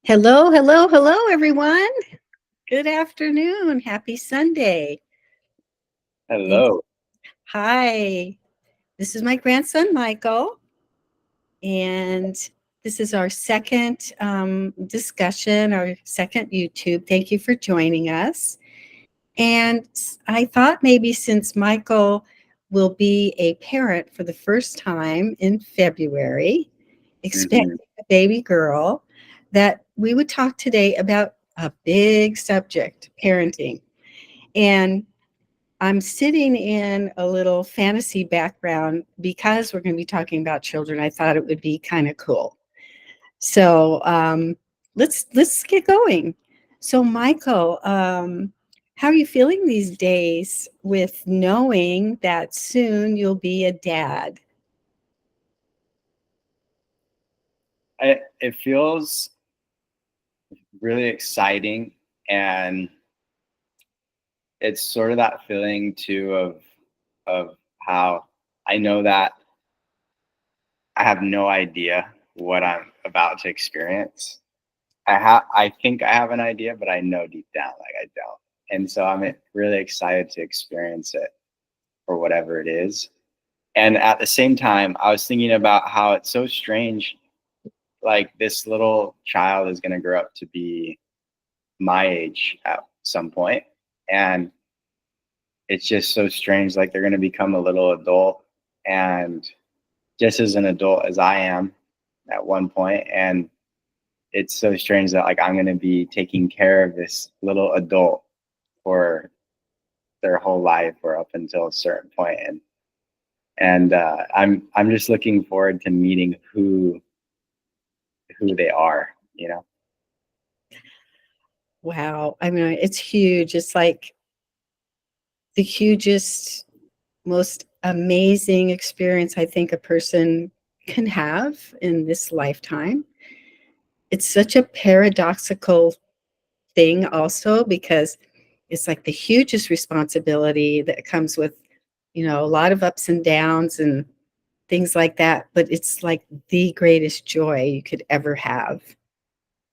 Hello, hello, hello, everyone. Good afternoon. Happy Sunday. Thanks. Hello. Hi, this is my grandson, Michael, and this is our second discussion, our second YouTube. Thank you for joining us. And I thought maybe since Michael will be a parent for the first time in February, hmm expecting a baby girl, that we would talk today about a big subject, parenting. And I'm sitting in a little fantasy background because we're going to be talking about children. I thought it would be kind of cool. So let's get going. So Michael, how are you feeling these days with knowing that soon you'll be a dad? It feels really exciting, and it's sort of that feeling too of how I know that I have no idea what I'm about to experience. I think I have an idea, but I know deep down like I don't. And so I'm really excited to experience it for whatever it is. And at the same time, I was thinking about how it's so strange. Like this little child is going to grow up to be my age at some point, and it's just so strange. Like they're going to become a little adult, and just as an adult as I am at one point, and it's so strange that like I'm going to be taking care of this little adult for their whole life or up until a certain point. And I'm just looking forward to meeting who they are, you know. Wow. I mean, it's huge. It's like the hugest, most amazing experience I think a person can have in this lifetime. It's such a paradoxical thing also because it's like the hugest responsibility that comes with, a lot of ups and downs and things like that, but it's like the greatest joy you could ever have.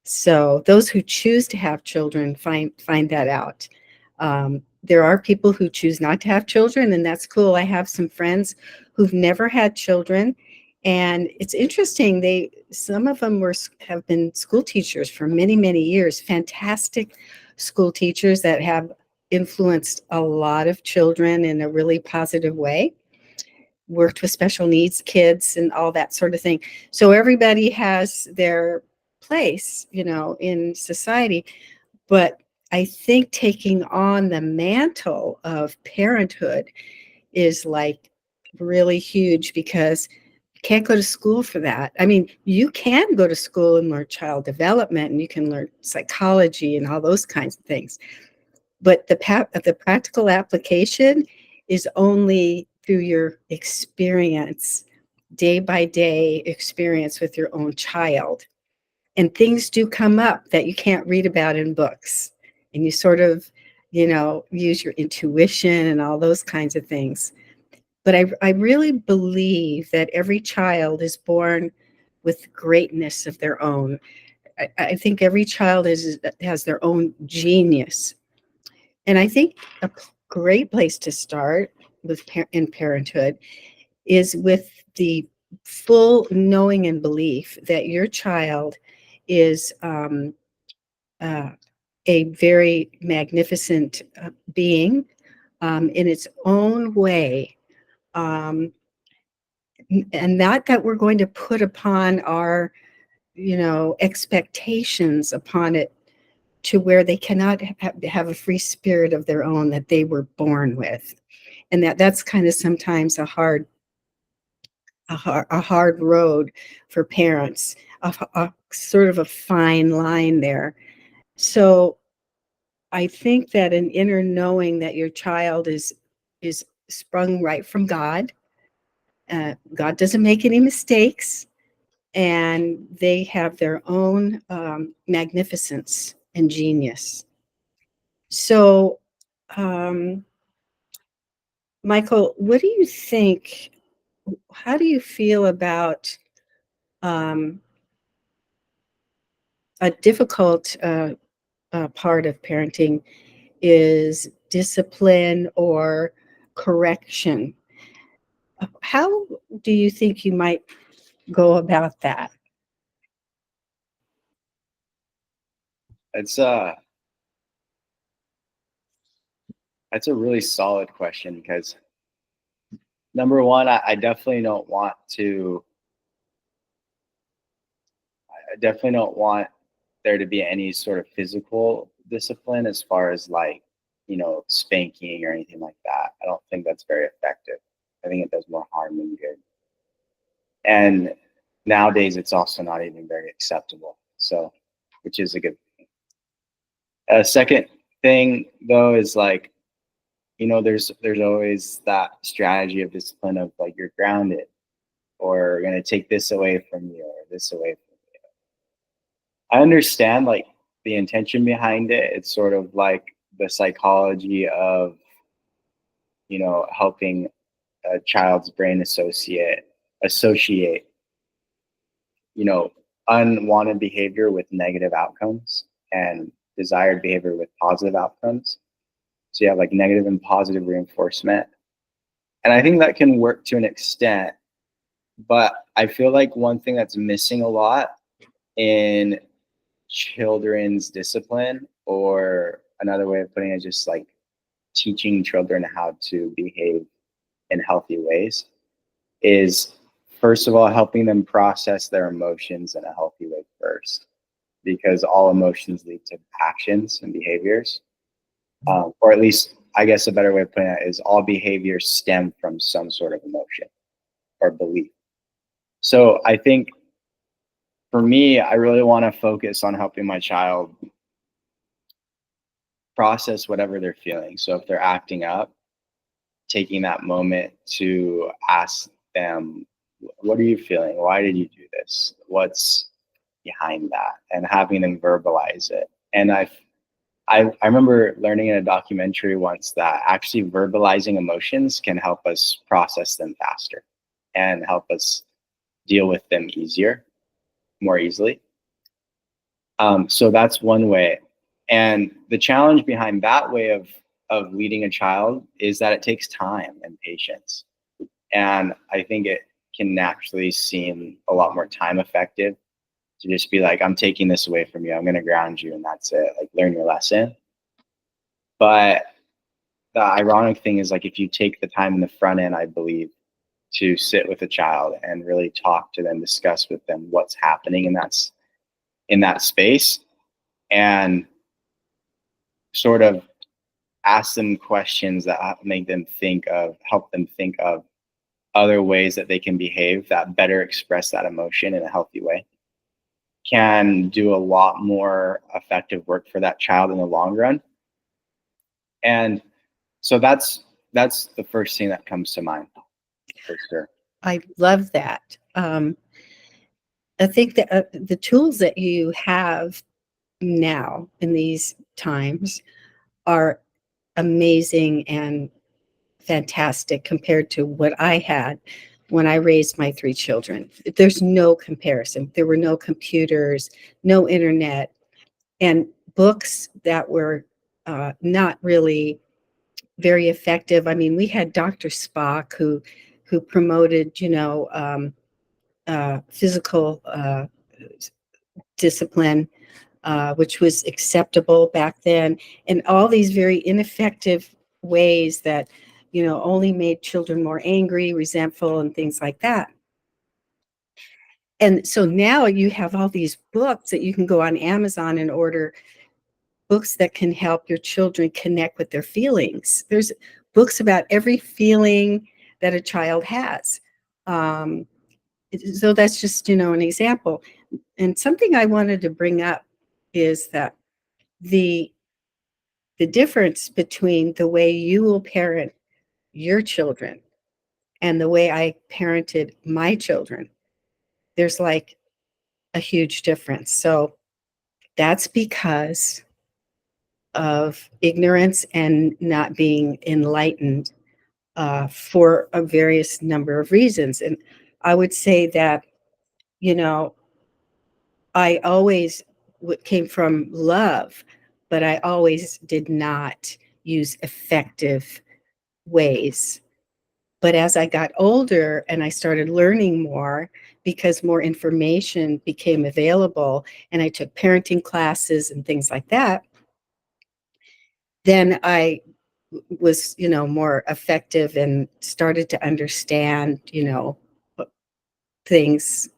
So those who choose to have children find that out. There are people who choose not to have children, and that's cool. I have some friends who've never had children, and it's interesting. Some of them have been school teachers for many, many years. Fantastic school teachers that have influenced a lot of children in a really positive way. Worked with special needs kids and all that sort of thing. So everybody has their place, in society. But I think taking on the mantle of parenthood is like really huge because you can't go to school for that. I mean, you can go to school and learn child development and you can learn psychology and all those kinds of things. But the practical application is only through your experience, day by day experience with your own child. And things do come up that you can't read about in books. And you sort of, use your intuition and all those kinds of things. But I really believe that every child is born with greatness of their own. I think every child has their own genius. And I think great place to start in parenthood is with the full knowing and belief that your child is uh, a very magnificent being in its own way. Um, and not that we're going to put upon our, expectations upon it to where they cannot have a free spirit of their own that they were born with. And that's kind of sometimes a hard road for parents, a sort of a fine line there. So I think that an inner knowing that your child is sprung right from God. God doesn't make any mistakes, and they have their own magnificence and genius. So, um, Michael, what do you think? How do you feel about um, a difficult part of parenting is discipline or correction. How do you think you might go about that? It's uh that's a really solid question because number one, I definitely don't want to I definitely don't want there to be any sort of physical discipline as far as like, spanking or anything like that. I don't think that's very effective. I think it does more harm than good. And nowadays it's also not even very acceptable. So, which is a good thing. Second thing though is like, there's always that strategy of discipline of like you're grounded or we're gonna take this away from you or this away from you. I understand like the intention behind it. It's sort of like the psychology of, helping a child's brain associate, you know, unwanted behavior with negative outcomes and desired behavior with positive outcomes. So you have like negative and positive reinforcement. And I think that can work to an extent, but I feel like one thing that's missing a lot in children's discipline, or another way of putting it, just like teaching children how to behave in healthy ways, is first of all helping them process their emotions in a healthy way first, because all emotions lead to actions and behaviors, or at least I guess a better way of putting it is all behaviors stem from some sort of emotion or belief. So I think for me, I really want to focus on helping my child process whatever they're feeling. So if they're acting up, taking that moment to ask them, what are you feeling? Why did you do this? What's behind that? And having them verbalize it. And I remember learning in a documentary once that actually verbalizing emotions can help us process them faster and help us deal with them more easily. So that's one way. And the challenge behind that way of leading a child is that it takes time and patience. And I think it can naturally seem a lot more time effective to just be like, I'm taking this away from you. I'm going to ground you and that's it. Like, learn your lesson. But the ironic thing is, like, if you take the time in the front end, I believe, to sit with a child and really talk to them, discuss with them what's happening in that space, and sort of ask them questions that help them think of other ways that they can behave that better express that emotion in a healthy way, can do a lot more effective work for that child in the long run. And so that's the first thing that comes to mind for sure. I love that. I think that the tools that you have now in these times are amazing and fantastic compared to what I had when I raised my three children. There's no comparison. There were no computers, no internet, and books that were not really very effective. I mean, we had Dr. Spock who promoted, physical discipline, which was acceptable back then, and all these very ineffective ways that, only made children more angry, resentful, and things like that. And so now you have all these books that you can go on Amazon and order, books that can help your children connect with their feelings. There's books about every feeling that a child has. Um, so that's just, an example. And something I wanted to bring up is that the difference between the way you will parent your children and the way I parented my children, there's like a huge difference. So that's because of ignorance and not being enlightened, for a various number of reasons. And I would say that, you know, I always came from love, but I always did not use effective ways. But as I got older and I started learning more, because more information became available and I took parenting classes and things like that, then I was, more effective and started to understand, things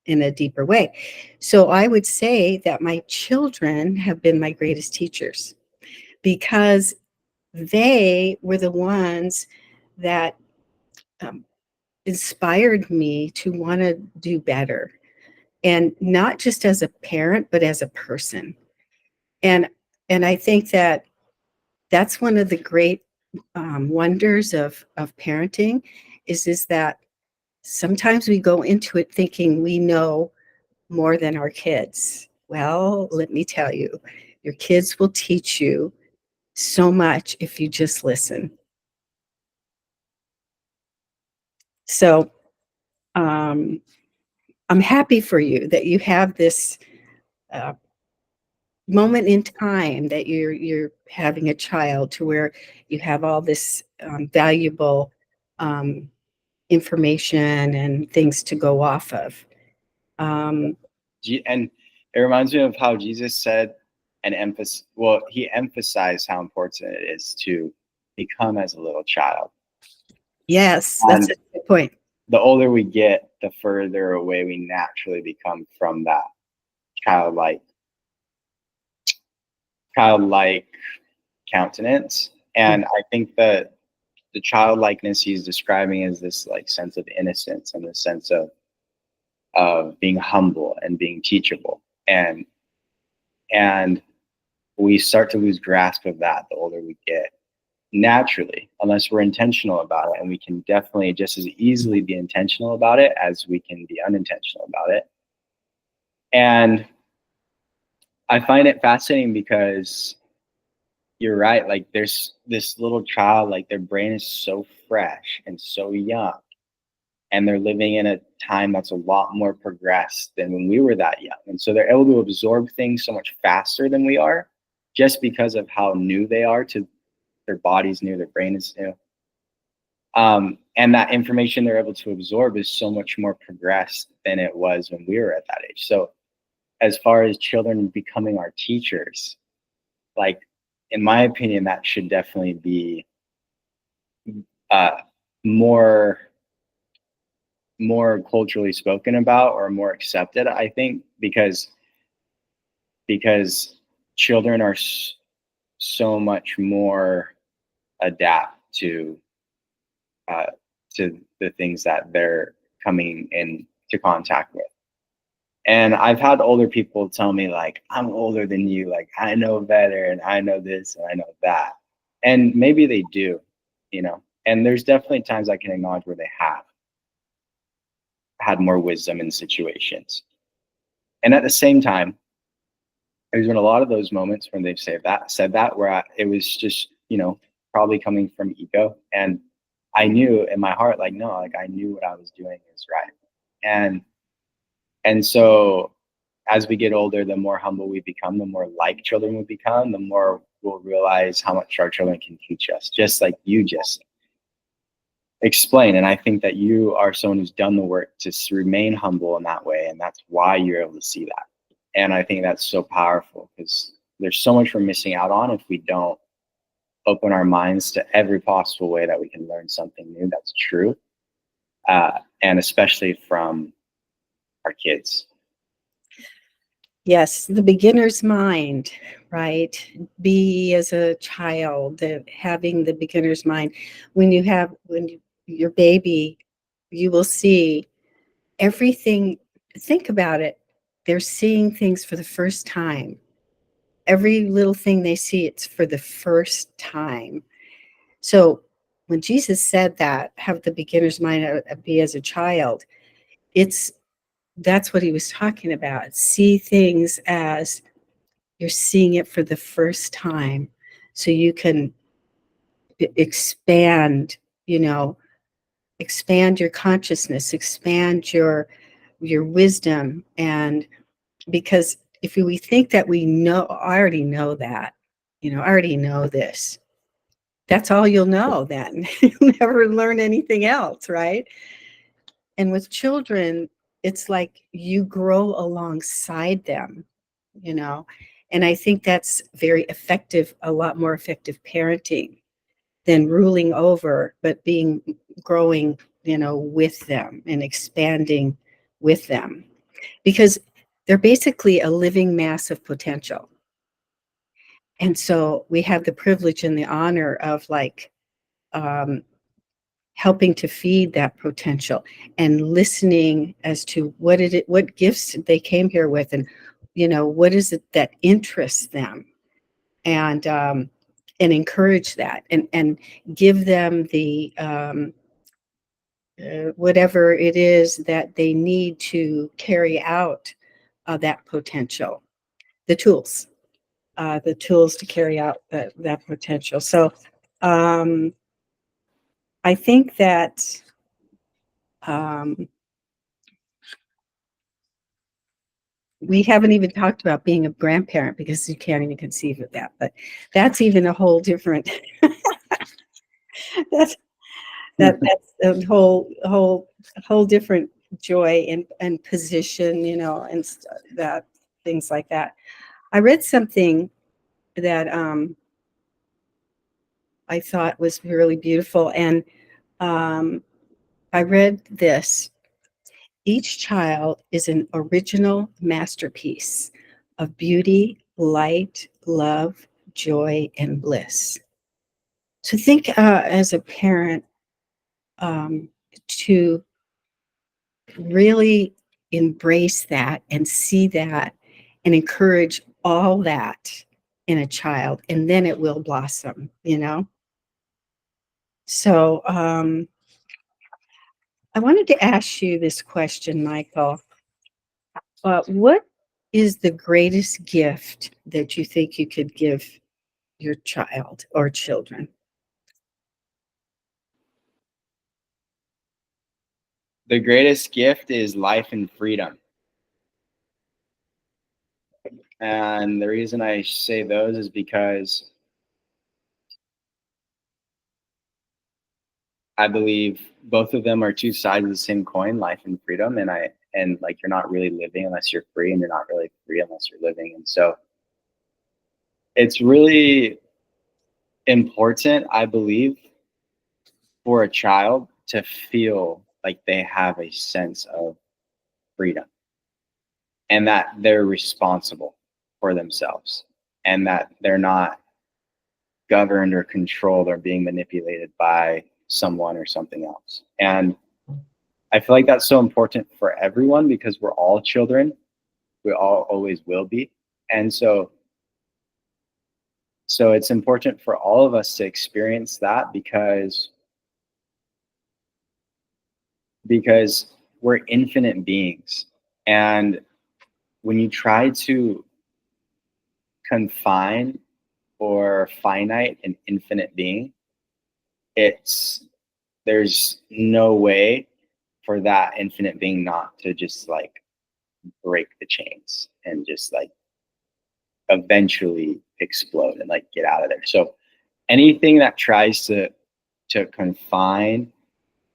in a deeper way. So I would say that my children have been my greatest teachers, because they were the ones that um, inspired me to want to do better, and not just as a parent but as a person. And I think that that's one of the great wonders of parenting, is that sometimes we go into it thinking we know more than our kids. Well, let me tell you, your kids will teach you so much if you just listen. So um, I'm happy for you that you have this uh, moment in time that you're having a child, to where you have all this valuable um, information and things to go off of. Um, And it reminds me of how Jesus said and he emphasized how important it is to become as a little child. yes, that's And a good point. the older we get, the further away we naturally become from that childlike childlike countenance. And I think that the childlikeness he's describing is this like sense of innocence and the sense of being humble and being teachable. And we start to lose grasp of that the older we get, naturally, unless we're intentional about it. And we can definitely just as easily be intentional about it as we can be unintentional about it. And I find it fascinating because you're right. Like there's this little child, like their brain is so fresh and so young. And they're living in a time that's a lot more progressed than when we were that young. And so they're able to absorb things so much faster than we are, just because of how new they are to their body's new, their brain is new. And that information they're able to absorb is so much more progressed than it was when we were at that age. So as far as children becoming our teachers, like in my opinion, that should definitely be uh, more more culturally spoken about or more accepted, I think, because children are so much more adapt uh, to the things that they're coming into contact with. And I've had older people tell me like, I'm older than you, like I know better and I know this and I know that. And maybe they do, and there's definitely times I can acknowledge where they have had more wisdom in situations. And at the same time, there's been a lot of those moments when they've said that where it was just, probably coming from ego. And I knew in my heart, like, no, like I knew what I was doing is right. And so as we get older, the more humble we become, the more like children we become, the more we'll realize how much our children can teach us, just like you just explain. And I think that you are someone who's done the work to remain humble in that way. And that's why you're able to see that. And I think that's so powerful because there's so much we're missing out on if we don't open our minds to every possible way that we can learn something new that's true. And especially from our kids. Yes, the beginner's mind, right? Be as a child, having the beginner's mind. Your baby, you will see everything. Think about it. They're seeing things for the first time. Every little thing they see, it's for the first time. So when Jesus said that, have the beginner's mind, be as a child, that's what he was talking about. See things as you're seeing it for the first time, so you can expand, expand your consciousness, expand your wisdom. And because if we think that we know, I already know that, I already know this, that's all you'll know then. You'll never learn anything else, right? And with children, it's like you grow alongside them, you know. And I think that's very effective, a lot more effective parenting than ruling over, but growing, with them and expanding with them. Because they're basically a living mass of potential. And so we have the privilege and the honor of um, helping to feed that potential and listening as to what gifts they came here with, and what is it that interests them, and encourage that, and give them the whatever it is that they need to carry out that potential, the tools to carry out that potential. So um, I think that um, we haven't even talked about being a grandparent, because you can't even conceive of that. But that's even a whole different. that's that's a whole different joy and position, and that things like that. I read something that I thought was really beautiful, and um, I read this. Each child is an original masterpiece of beauty, light, love, joy, and bliss. So think, as a parent, to really embrace that and see that and encourage all that in a child, and then it will blossom. So I wanted to ask you this question, Michael. What is the greatest gift that you think you could give your child or children? The greatest gift is life and freedom. And the reason I say those is because I believe both of them are two sides of the same coin, life and freedom. And like, you're not really living unless you're free, and you're not really free unless you're living. And so it's really important, I believe, for a child to feel like they have a sense of freedom, and that they're responsible for themselves, and that they're not governed or controlled or being manipulated by someone or something else. And I feel like that's so important for everyone, because we're all children. We all always will be. And so it's important for all of us to experience that, because we're infinite beings. And when you try to confine or finite an infinite being, there's no way for that infinite being not to just like break the chains and just like eventually explode and like get out of there. So anything that tries to confine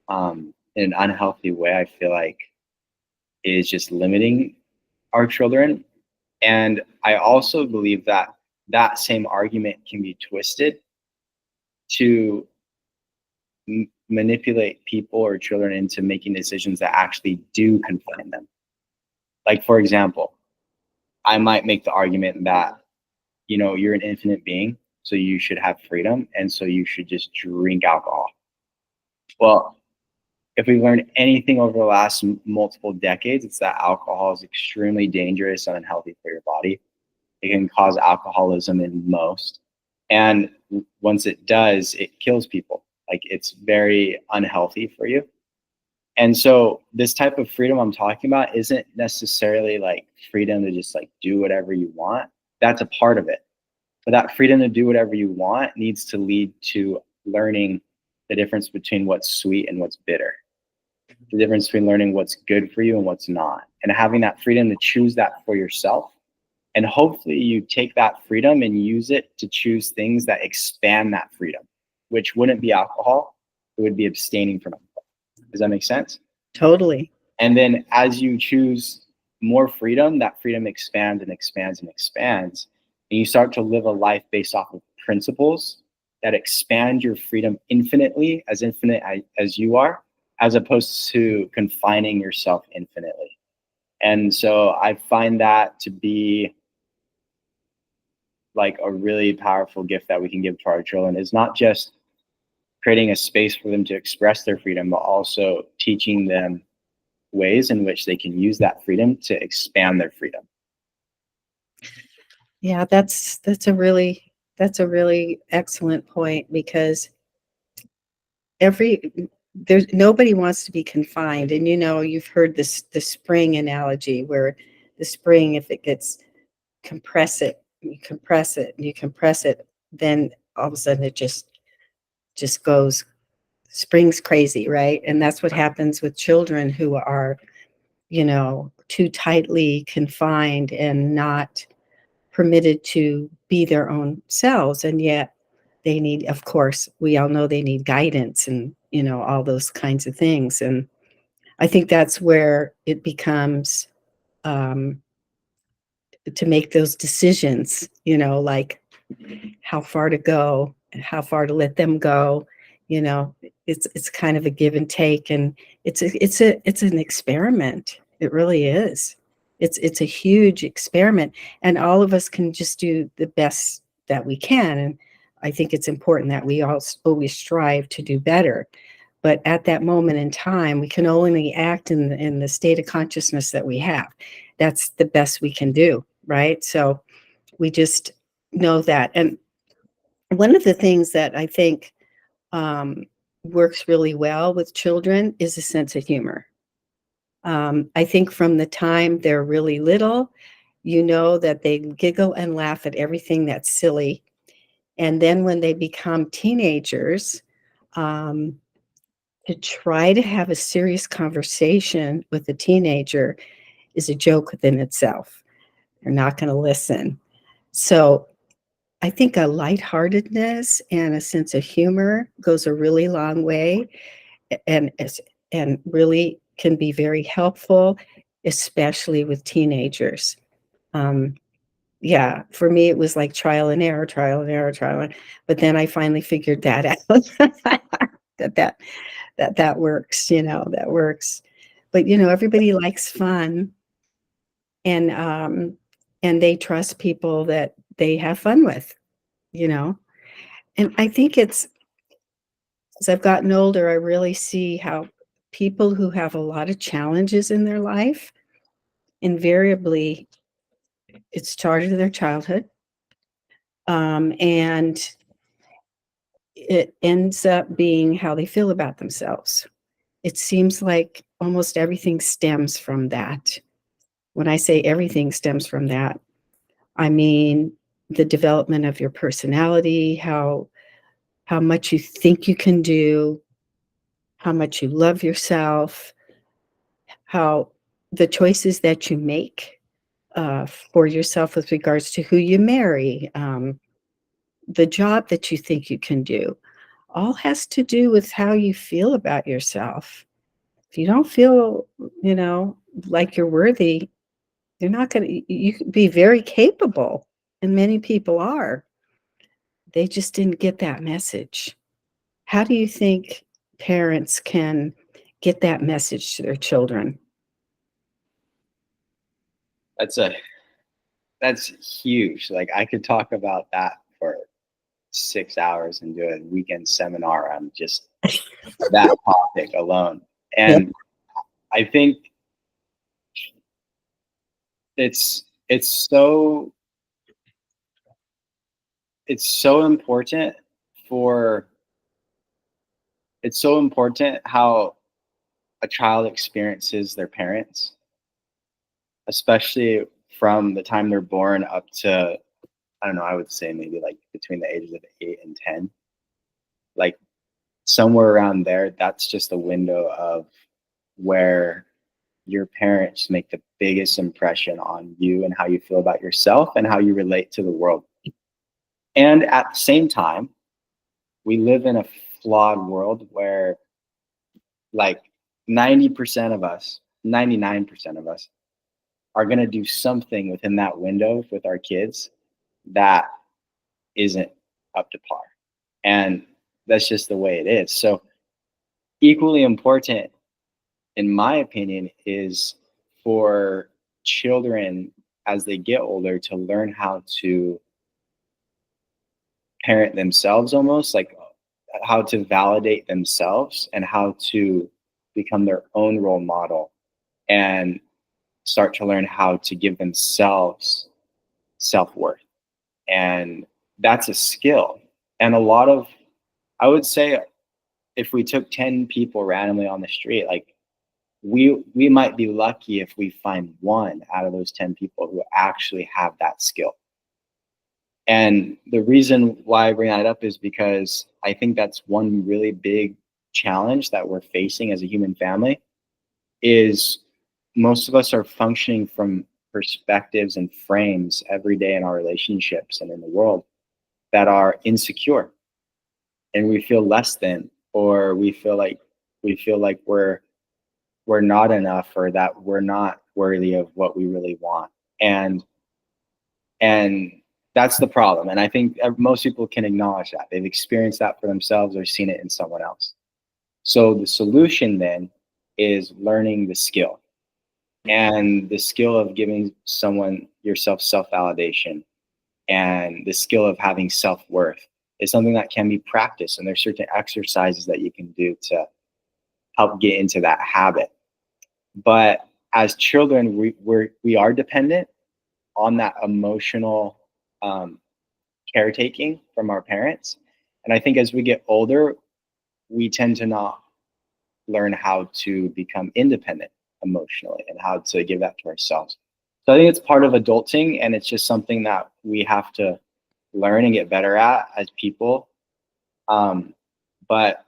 in an unhealthy way, I feel like is just limiting our children. And I also believe that that same argument can be twisted to manipulate people or children into making decisions that actually do confine them. Like, for example, I might make the argument that, you're an infinite being, so you should have freedom, and so you should just drink alcohol. Well, if we've learned anything over the last multiple decades, it's that alcohol is extremely dangerous and unhealthy for your body. It can cause alcoholism in most. And once it does, it kills people. Like, it's very unhealthy for you. And so this type of freedom I'm talking about isn't necessarily like freedom to just like do whatever you want. That's a part of it. But that freedom to do whatever you want needs to lead to learning the difference between what's sweet and what's bitter, the difference between learning what's good for you and what's not, and having that freedom to choose that for yourself, And hopefully you take that freedom and use it to choose things that expand that freedom, which wouldn't be alcohol. It would be abstaining from alcohol. Does that make sense? Totally. And then as you choose more freedom, that freedom expands and expands and expands. And you start to live a life based off of principles that expand your freedom infinitely, as infinite as you are, as opposed to confining yourself infinitely. And so I find that to be like a really powerful gift that we can give to our children, is not just creating a space for them to express their freedom, but also teaching them ways in which they can use that freedom to expand their freedom. Yeah, that's a really excellent point, because every there's nobody wants to be confined. And you've heard the spring analogy, where the spring, if it gets compress it, you compress it, and you compress it, then all of a sudden it just goes, springs crazy, right? And that's what happens with children who are, too tightly confined and not permitted to be their own selves. And yet they need, of course, we all know they need guidance, and all those kinds of things. And I think that's where it becomes, to make those decisions, like how far to go and how far to let them go. you know it's kind of a give and take, and it's an experiment. It really is. It's a huge experiment, and all of us can just do the best that we can. And I think it's important that we all always strive to do better. But at that moment in time, we can only act in the state of consciousness that we have. That's the best we can do, right? So we just know that. And one of the things that I think, um, works really well with children is a sense of humor. I think from the time they're really little, that they giggle and laugh at everything that's silly. And then when they become teenagers, um, to try to have a serious conversation with a teenager is a joke within itself. They're not going to listen. So I think a lightheartedness and a sense of humor goes a really long way, and really can be very helpful, especially with teenagers. Um, yeah, for me, it was like trial and error, trial and error, trial and, but then I finally figured that out. that that that works. That works. But everybody likes fun, and they trust people that they have fun with. You know, and I think it's as I've gotten older, I really see how people who have a lot of challenges in their life, invariably, it started in their childhood, and it ends up being how they feel about themselves. It seems like almost everything stems from that. When I say everything stems from that, I mean the development of your personality, how much you think you can do, how much you love yourself, how the choices that you make, for yourself with regards to who you marry, the job that you think you can do, all has to do with how you feel about yourself. If you don't feel, you know, like you're worthy, you're not going to, you can be very capable, and many people are. They just didn't get that message. How do you think parents can get that message to their children? That's a that's huge. Like I could talk about that for 6 hours and do a weekend seminar on just that topic alone. Yeah. And I think it's it's so it's so important for it's so important how a child experiences their parents, especially from the time they're born up to, I don't know, I would say maybe like between the ages of 8 and 10. Like somewhere around there, that's just a window of where your parents make the biggest impression on you and how you feel about yourself and how you relate to the world. And at the same time, we live in a flawed world where like 90% of us, 99% of us are going to do something within that window with our kids that isn't up to par. And that's just the way it is. So, equally important, in my opinion, is for children as they get older to learn how to parent themselves, almost like how to validate themselves and how to become their own role model and start to learn how to give themselves self-worth. And that's a skill. And a lot of, I would say, if we took 10 people randomly on the street, like we might be lucky if we find one out of those 10 people who actually have that skill. And the reason why I bring that up is because I think that's one really big challenge that we're facing as a human family is most of us are functioning from perspectives and frames every day in our relationships and in the world that are insecure, and we feel less than, or we feel like we're not enough, or that we're not worthy of what we really want. And that's the problem. And I think most people can acknowledge that they've experienced that for themselves or seen it in someone else. So the solution then is learning the skill, and the skill of giving someone yourself self-validation and the skill of having self-worth is something that can be practiced. And there's certain exercises that you can do to help get into that habit. But as children, we are dependent on that emotional caretaking from our parents. And I think as we get older, we tend to not learn how to become independent emotionally and how to give that to ourselves. So I think it's part of adulting, and it's just something that we have to learn and get better at as people. But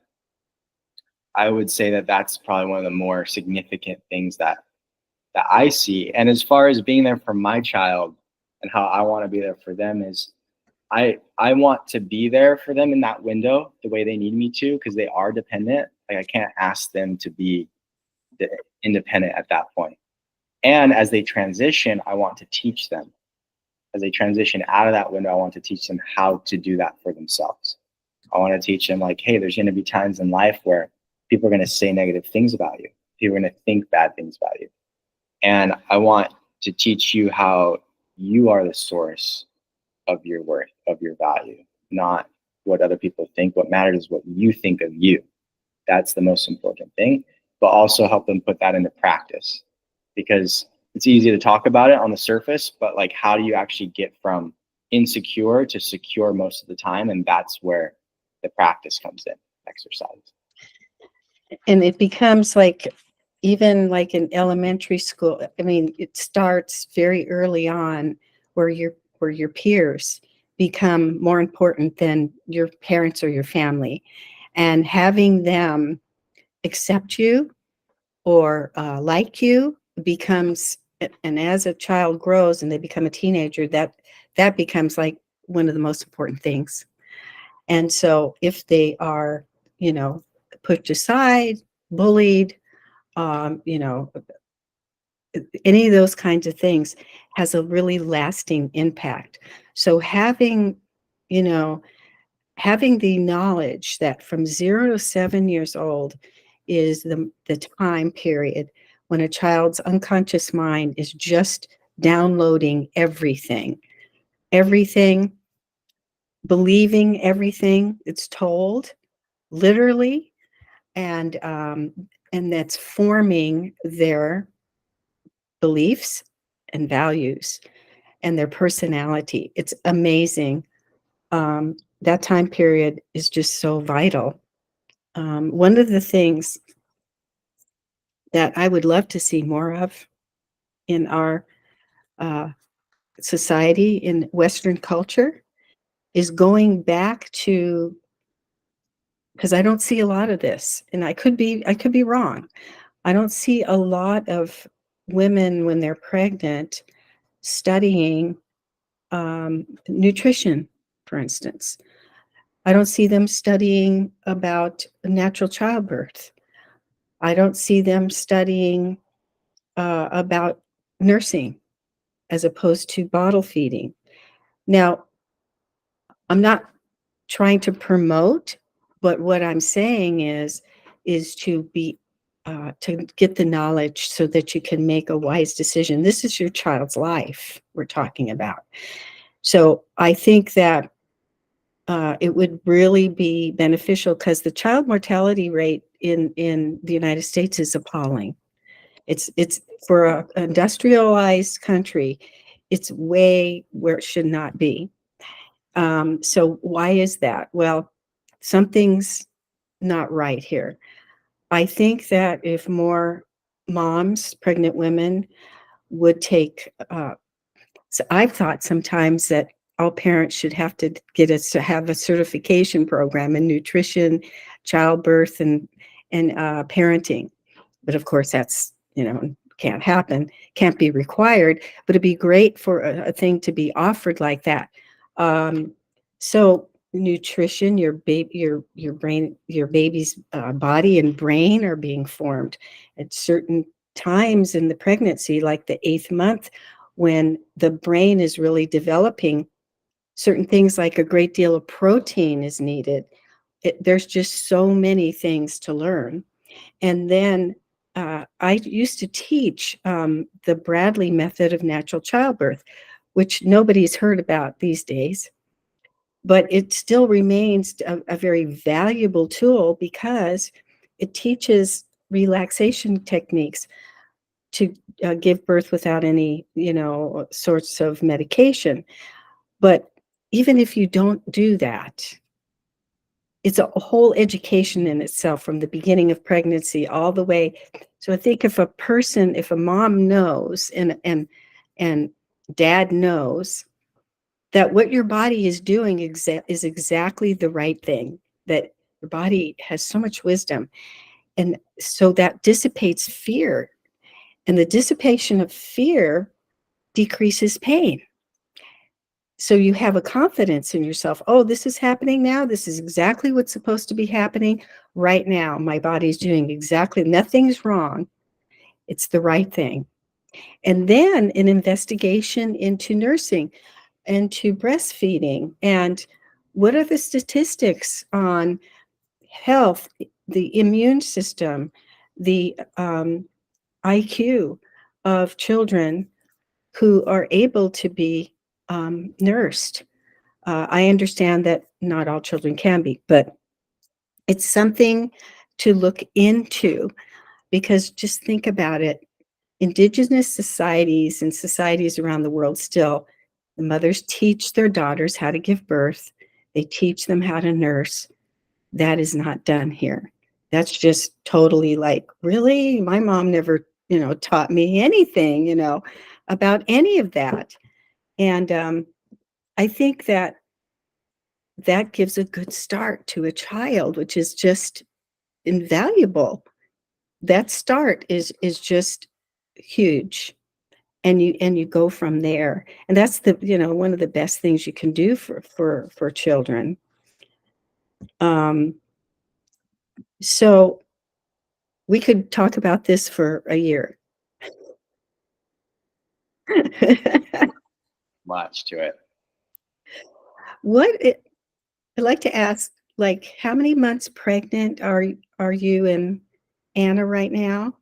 I would say that that's probably one of the more significant things that I see. And as far as being there for my child and how I want to be there for them is I want to be there for them in that window the way they need me to, because they are dependent. Like I can't ask them to be independent at that point. And as they transition, I want to teach them. As they transition out of that window, I want to teach them how to do that for themselves. I want to teach them like, hey, there's going to be times in life where people are going to say negative things about you. People are going to think bad things about you. And I want to teach you how you are the source of your worth, of your value, not what other people think. What matters is what you think of you. That's the most important thing. But also help them put that into practice, because it's easy to talk about it on the surface, but like, how do you actually get from insecure to secure most of the time? And that's where the practice comes in, exercise. And it becomes like, even like in elementary school, I mean, it starts very early on where your peers become more important than your parents or your family. And having them accept you or like you becomes, and as a child grows and they become a teenager, that becomes like one of the most important things. And so if they are, pushed aside, bullied, you know, any of those kinds of things has a really lasting impact. So you know, having the knowledge that from 0 to 7 years old is the time period when a child's unconscious mind is just downloading everything, believing everything it's told, literally, and that's forming their beliefs and values and their personality. It's amazing. That time period is just so vital. One of the things that I would love to see more of in our society, in Western culture, is going back to, because I don't see a lot of this, and I could be wrong. I don't see a lot of women when they're pregnant studying nutrition, for instance. I don't see them studying about natural childbirth. I don't see them studying about nursing as opposed to bottle feeding. Now, I'm not trying to promote, but what I'm saying is to be to get the knowledge so that you can make a wise decision. This is your child's life we're talking about. So I think that it would really be beneficial because the child mortality rate in the United States is appalling. It's for an industrialized country, it's way where it should not be. So why is that? Well, something's not right here. I think that if more moms, pregnant women, would take so I've thought sometimes that all parents should have to get us to have a certification program in nutrition, childbirth, and parenting. But of course, that's, can't happen, can't be required. But it'd be great for a thing to be offered like that. So nutrition, your brain, your baby's body and brain are being formed at certain times in the pregnancy, like the 8th month, when the brain is really developing. Certain things like a great deal of protein is needed. There's just so many things to learn. And then I used to teach the Bradley method of natural childbirth, which nobody's heard about these days, but it still remains a very valuable tool because it teaches relaxation techniques to give birth without any, sorts of medication. But even if you don't do that, it's a whole education in itself from the beginning of pregnancy all the way. So I think if a mom knows and dad knows that what your body is doing is exactly the right thing, that your body has so much wisdom. And so that dissipates fear. And the dissipation of fear decreases pain. So you have a confidence in yourself. Oh, this is happening now. This is exactly what's supposed to be happening right now. My body's doing exactly, nothing's wrong. It's the right thing. And then an investigation into nursing and to breastfeeding. And what are the statistics on health, the immune system, the IQ of children who are able to be nursed? I understand that not all children can be, but it's something to look into because just think about it. Indigenous societies and societies around the world still, the mothers teach their daughters how to give birth. They teach them how to nurse. That is not done here. That's just totally like, really? My mom never, taught me anything, about any of that. And I think that gives a good start to a child, which is just invaluable. That start is just huge. And you go from there. And that's one of the best things you can do for children. So we could talk about this for a year. Much to it. I'd like to ask, like, how many months pregnant are you and Anna right now?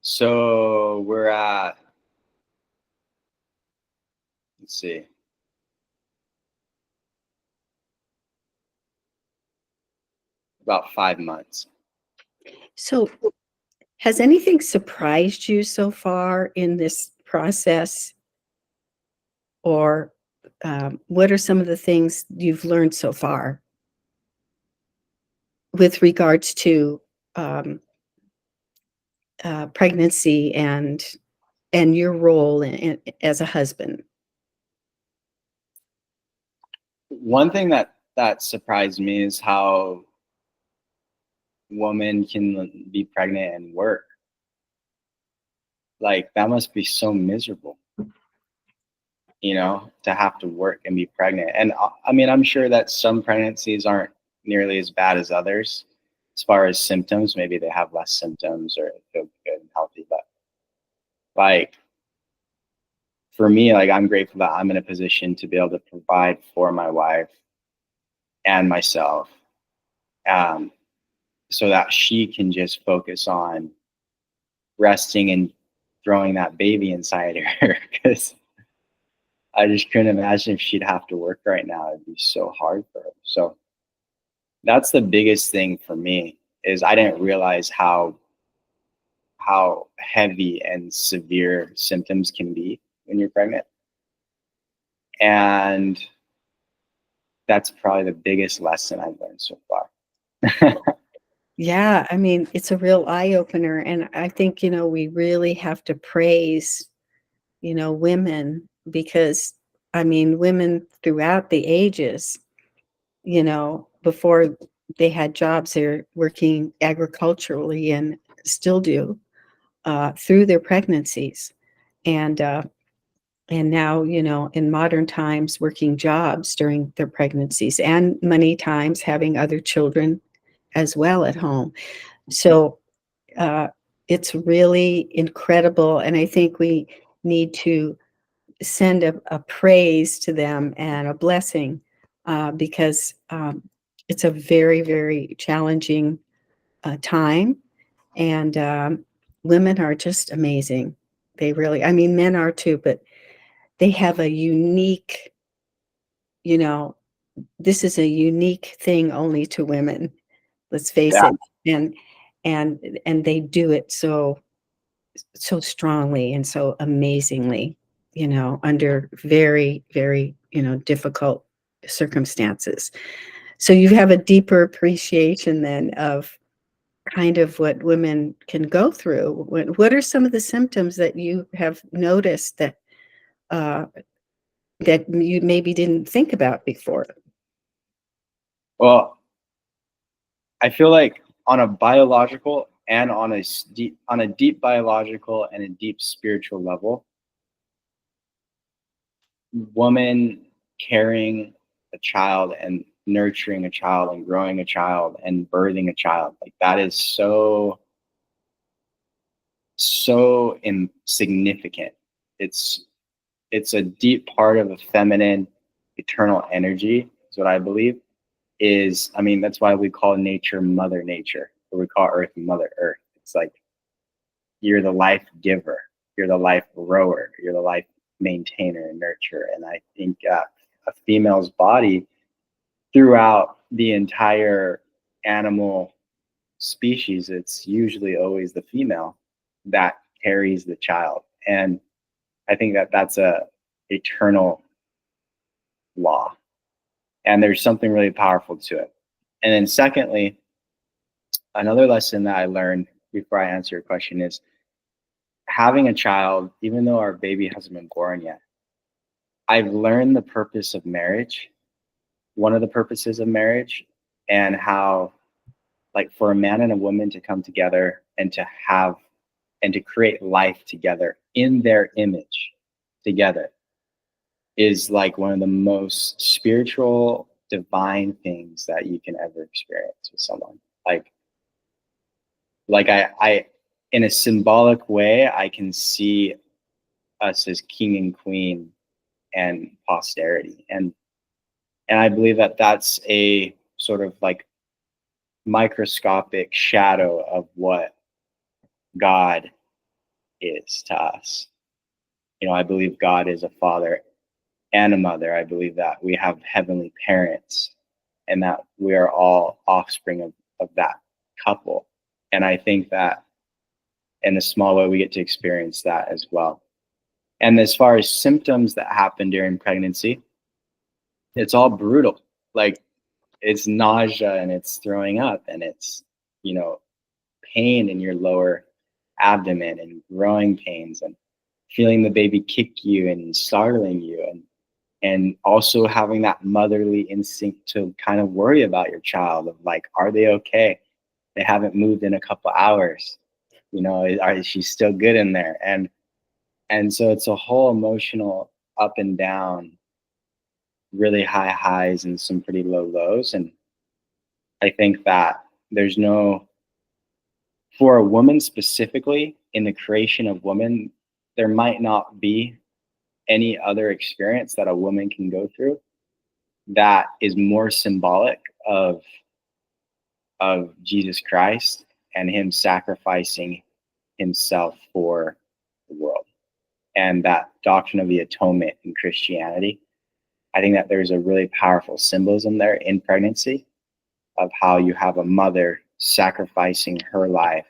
So we're at, let's see, about 5 months. So has anything surprised you so far in this process? Or what are some of the things you've learned so far with regards to pregnancy and your role as a husband? One thing that surprised me is how women can be pregnant and work. like that must be so miserable, to have to work and be pregnant. And I mean, I'm sure that some pregnancies aren't nearly as bad as others as far as symptoms. Maybe they have less symptoms or feel good and healthy. But like for me, like I'm grateful that I'm in a position to be able to provide for my wife and myself, um, so that she can just focus on resting and throwing that baby inside her. Because I just couldn't imagine if she'd have to work right now. It'd be so hard for her. So that's the biggest thing for me is I didn't realize how heavy and severe symptoms can be when you're pregnant. And that's probably the biggest lesson I've learned so far. Yeah, I mean, it's a real eye opener. And I think, we really have to praise, women because, I mean, women throughout the ages, before they had jobs, they're working agriculturally and still do through their pregnancies. And now, in modern times, working jobs during their pregnancies and many times having other children as well at home. So uh, it's really incredible. And I think we need to send a praise to them and a blessing because it's a very, very challenging time. And women are just amazing. They really, I mean, men are too, but they have a unique, you know, this is a unique thing only to women. Let's face Yeah. it. And and they do it so strongly and so amazingly, under very, very, difficult circumstances. So you have a deeper appreciation then of kind of what women can go through. What are some of the symptoms that you have noticed uh, that you maybe didn't think about before? Well, I feel like on a biological and on a deep biological and a deep spiritual level, woman carrying a child and nurturing a child and growing a child and birthing a child, like that is so insignificant. It's a deep part of a feminine eternal energy is what I believe. I mean, that's why we call nature Mother Nature, or we call Earth Mother Earth. It's like you're the life giver, you're the life grower, you're the life maintainer and nurturer. And I think a female's body throughout the entire animal species, it's usually always the female that carries the child. And I think that that's a eternal law. And there's something really powerful to it. And then secondly, another lesson that I learned before I answer your question is having a child, even though our baby hasn't been born yet, I've learned the purpose of marriage, one of the purposes of marriage, and how, like, for a man and a woman to come together and to have and to create life together in their image together is like one of the most spiritual, divine things that you can ever experience with someone. Like I in a symbolic way, I can see us as king and queen and posterity. And I believe that that's a sort of like microscopic shadow of what God is to us. I believe God is a father and a mother. I believe that we have heavenly parents and that we are all offspring of that couple. And I think that in a small way, we get to experience that as well. And as far as symptoms that happen during pregnancy, it's all brutal. Like it's nausea and it's throwing up and it's, you know, pain in your lower abdomen and growing pains and feeling the baby kick you and startling you and also having that motherly instinct to kind of worry about your child of like, are they okay? They haven't moved in a couple hours. Is she still good in there? And so it's a whole emotional up and down, really high highs and some pretty low lows. And I think that there's no, for a woman specifically, in the creation of woman, there might not be any other experience that a woman can go through that is more symbolic of Jesus Christ and him sacrificing himself for the world. And that doctrine of the atonement in Christianity, I think that there's a really powerful symbolism there in pregnancy of how you have a mother sacrificing her life.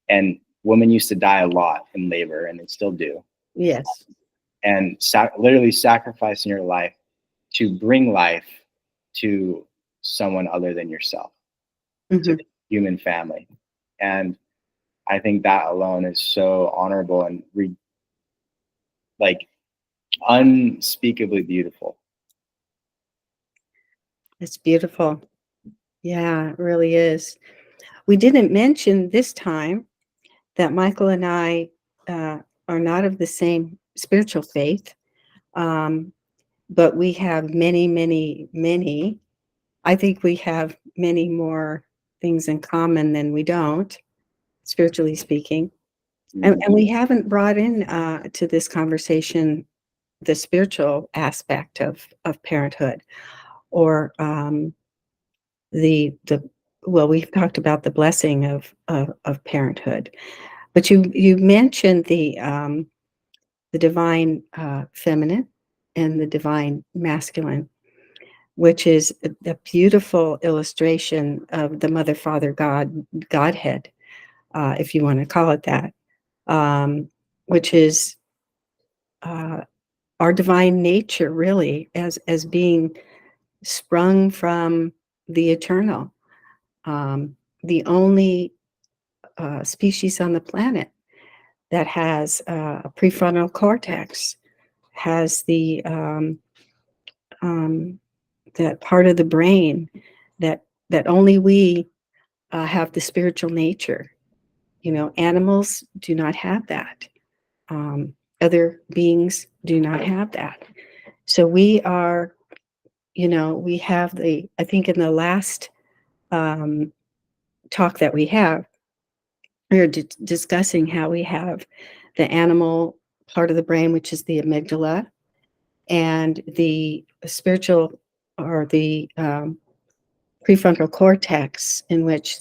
And women used to die a lot in labor, and they still do. Yes. And literally sacrificing your life to bring life to someone other than yourself, to the human family. And I think that alone is so honorable and like unspeakably beautiful. It's beautiful. Yeah, it really is. We didn't mention this time that Michael and I are not of the same spiritual faith, but we have many, many, many. I think we have many more things in common than we don't, spiritually speaking. And we haven't brought in to this conversation the spiritual aspect of parenthood, or the well, we've talked about the blessing of parenthood, but you mentioned the divine feminine and the divine masculine, which is a beautiful illustration of the Mother, Father, Godhead, if you want to call it that, which is our divine nature, really, as being sprung from the eternal, the only species on the planet that has a prefrontal cortex, has the that part of the brain that only we have the spiritual nature. Animals do not have that. Other beings do not have that. So we are, we have I think in the last talk that we have, we were discussing how we have the animal part of the brain, which is the amygdala, and the spiritual, or the prefrontal cortex, in which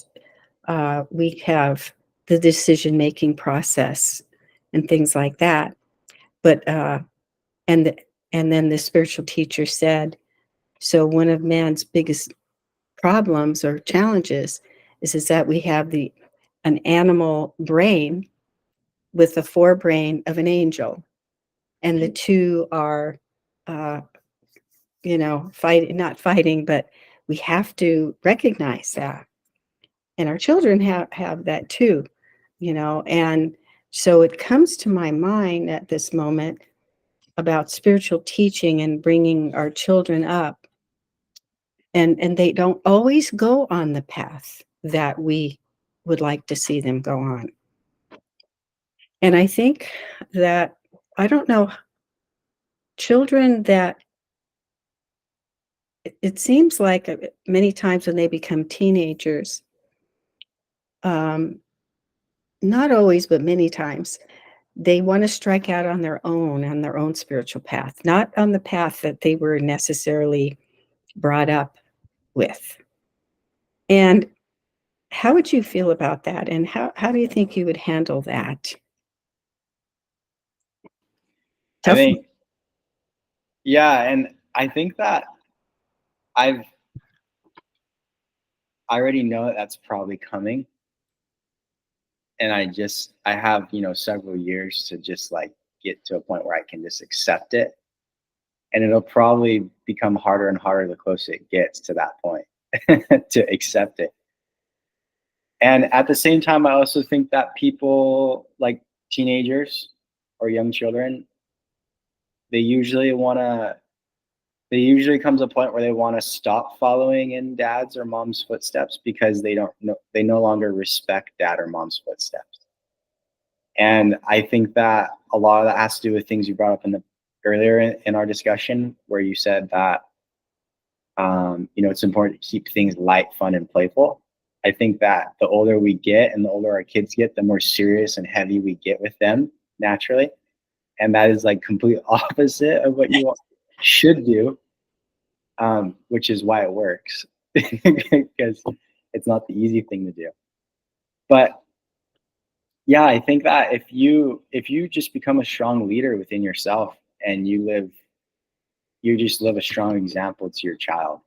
we have the decision-making process and things like that. But and then the spiritual teacher said, so one of man's biggest problems or challenges is that we have an animal brain with the forebrain of an angel, and the two are not fighting, but we have to recognize that. And our children have that too, and so it comes to my mind at this moment about spiritual teaching and bringing our children up, and they don't always go on the path that we would like to see them go on. And I think that, I don't know, children that, it seems like many times when they become teenagers, not always, but many times, they want to strike out on their own spiritual path, not on the path that they were necessarily brought up with. And how would you feel about that? And how do you think you would handle that? I think, yeah, and I think that I already know that that's probably coming. And I have, several years to just like get to a point where I can just accept it. And it'll probably become harder and harder the closer it gets to that point to accept it. And at the same time, I also think that people like teenagers or young children, they usually want to there usually comes a point where they want to stop following in dad's or mom's footsteps because they no longer respect dad or mom's footsteps. And I think that a lot of that has to do with things you brought up earlier in our discussion, where you said that it's important to keep things light, fun, and playful. I think that the older we get and the older our kids get, the more serious and heavy we get with them naturally. And that is like complete opposite of what you should do, which is why it works, because it's not the easy thing to do. But yeah, I think that if you just become a strong leader within yourself and you just live a strong example to your child,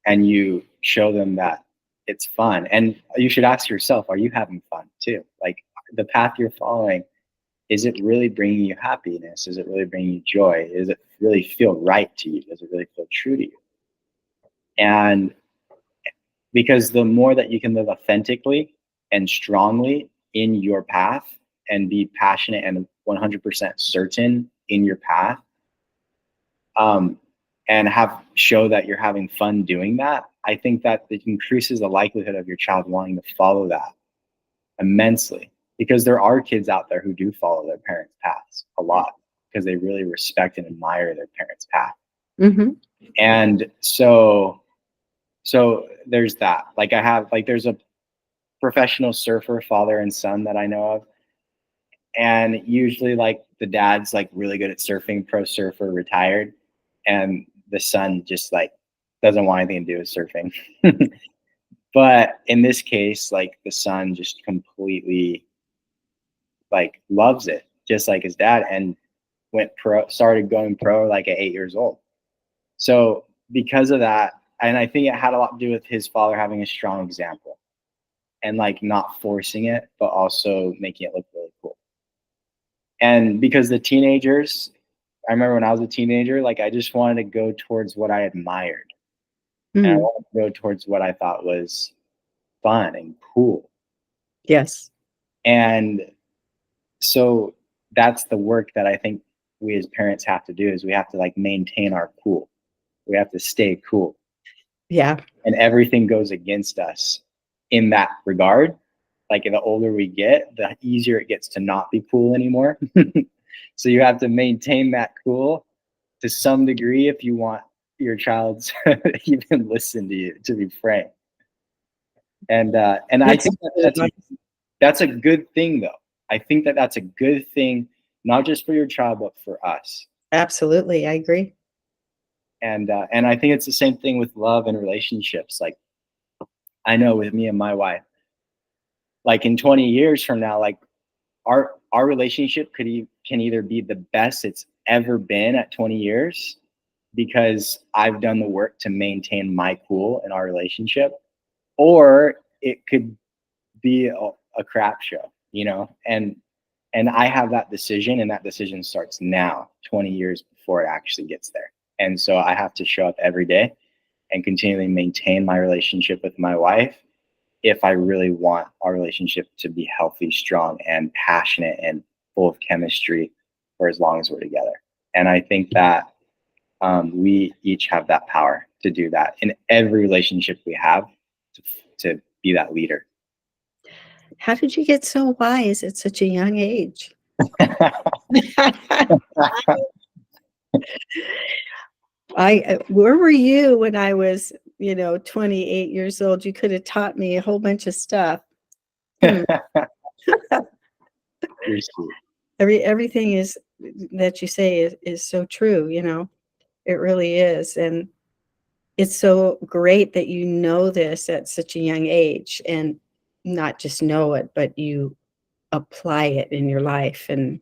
and you show them that it's fun. And you should ask yourself, are you having fun too? Like, the path you're following, is it really bringing you happiness? Is it really bringing you joy? Does it really feel right to you? Does it really feel true to you? And because the more that you can live authentically and strongly in your path and be passionate and 100% certain in your path, and show that you're having fun doing that, I think that it increases the likelihood of your child wanting to follow that immensely. Because there are kids out there who do follow their parents' paths a lot because they really respect and admire their parents' path. Mm-hmm. And so there's that. Like, there's a professional surfer father and son that I know of. And usually, like, the dad's like really good at surfing, pro surfer, retired, and the son just like doesn't want anything to do with surfing. But in this case, like, the son just completely like loves it, just like his dad, and started going pro like at 8 years old. So because of that, and I think it had a lot to do with his father having a strong example and like not forcing it, but also making it look really cool. And because I remember when I was a teenager, like, I just wanted to go towards what I admired. And I wanted to go towards what I thought was fun and cool. Yes. And so that's the work that I think we as parents have to do, is we have to like maintain our cool. We have to stay cool. Yeah. And everything goes against us in that regard. Like, the older we get, the easier it gets to not be cool anymore. So you have to maintain that cool to some degree if you want your child to even listen to you, to be frank. And I think that's a good thing, though. I think that that's a good thing, not just for your child, but for us. Absolutely. I agree. And I think it's the same thing with love and relationships. Like, I know with me and my wife, like, in 20 years from now, like, our relationship can either be the best it's ever been at 20 years because I've done the work to maintain my cool in our relationship, or it could be a crap show, and I have that decision, and that decision starts now, 20 years before it actually gets there. And so I have to show up every day and continually maintain my relationship with my wife if I really want our relationship to be healthy, strong, and passionate and full of chemistry for as long as we're together. And I think that we each have that power to do that in every relationship we have, to be that leader. How did you get so wise at such a young age? Where were you when I was, 28 years old? You could have taught me a whole bunch of stuff. You're sweet. Everything is that you say is so true, it really is. And it's so great that you know this at such a young age, and not just know it, but you apply it in your life, and,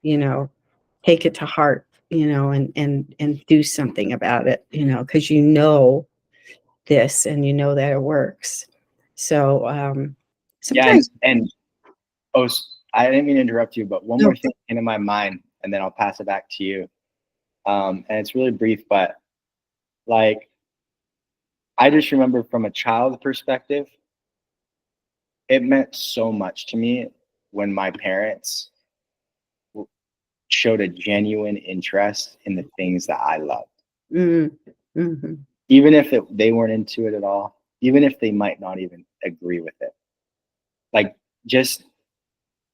take it to heart, and do something about it, because this and that it works. So sometimes. Yeah, and I didn't mean to interrupt you, but one No. more thing came to my mind, and then I'll pass it back to you. And it's really brief, but like, I just remember from a child perspective, it meant so much to me when my parents showed a genuine interest in the things that I loved. Mm-hmm. Even if they weren't into it at all, even if they might not even agree with it. Like, just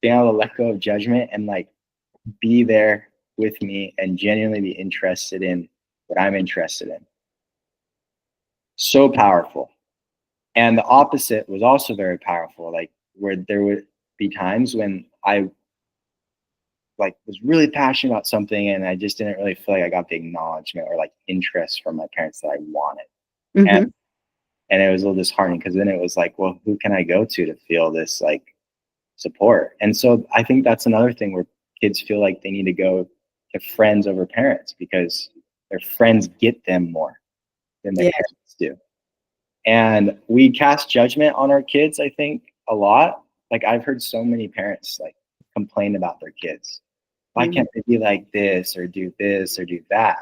being able to let go of judgment and like be there with me and genuinely be interested in what I'm interested in. So powerful. And the opposite was also very powerful, like where there would be times when I like was really passionate about something and I just didn't really feel like I got the acknowledgement or like interest from my parents that I wanted. Mm-hmm. And it was a little disheartening because then it was like, well, who can I go to feel this like support? And so I think that's another thing where kids feel like they need to go to friends over parents because their friends get them more than their Yeah. parents do. And we cast judgment on our kids, I think, a lot. Like, I've heard so many parents like complain about their kids. Why Mm-hmm. can't they be like this or do that?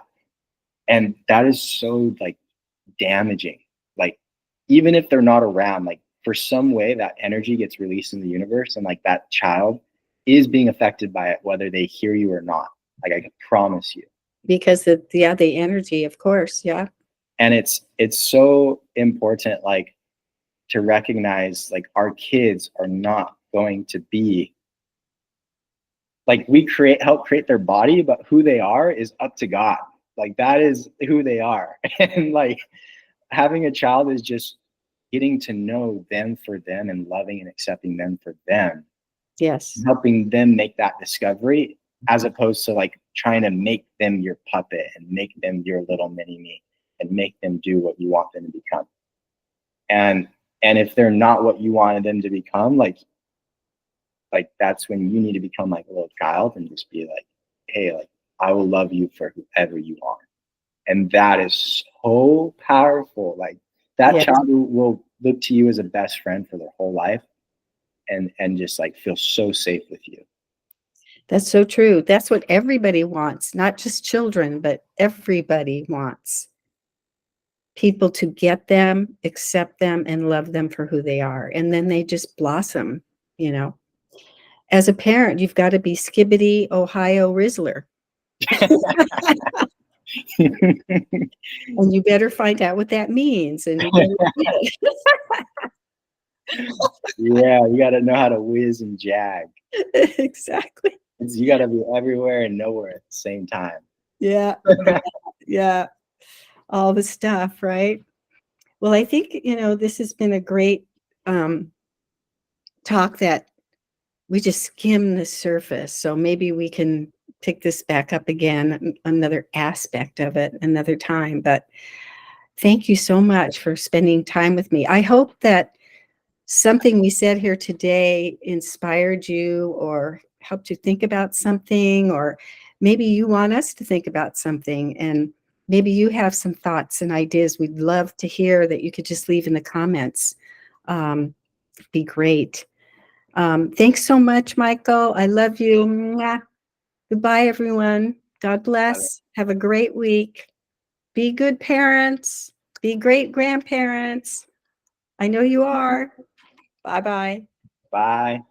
And that is so like damaging. Like, even if they're not around, like for some way that energy gets released in the universe and like that child is being affected by it, whether they hear you or not. Like, I can promise you. Because the energy, of course. Yeah. And it's so important, like, to recognize like our kids are not going to be like, we help create their body, but who they are is up to God. Like, that is who they are. And like, having a child is just getting to know them for them and loving and accepting them for them, Yes. helping them make that discovery, as opposed to like trying to make them your puppet and make them your little mini me and make them do what you want them to become. And if they're not what you wanted them to become, like that's when you need to become like a little child and just be like, hey, like, I will love you for whoever you are. And that is so powerful. Like, that Yes. child will look to you as a best friend for their whole life and just like feel so safe with you. That's so true. That's what everybody wants, not just children, but everybody wants people to get them, accept them, and love them for who they are. And then they just blossom, you know. As a parent, you've got to be Skibbity Ohio Rizzler. And you better find out what that means. And you better do Yeah, you got to know how to whiz and jag. it. Exactly. You got to be everywhere and nowhere at the same time. Yeah. Yeah. All the stuff, right? Well, I think, this has been a great talk that we just skimmed the surface. So maybe we can pick this back up again, another aspect of it, another time. But thank you so much for spending time with me. I hope that something we said here today inspired you or helped you think about something, or maybe you want us to think about something, and maybe you have some thoughts and ideas we'd love to hear that you could just leave in the comments. Be great. Thanks so much, Michael. I love you. Mwah. Goodbye, everyone. God bless. Have a great week. Be good parents. Be great grandparents. I know you are. Bye-bye. Bye.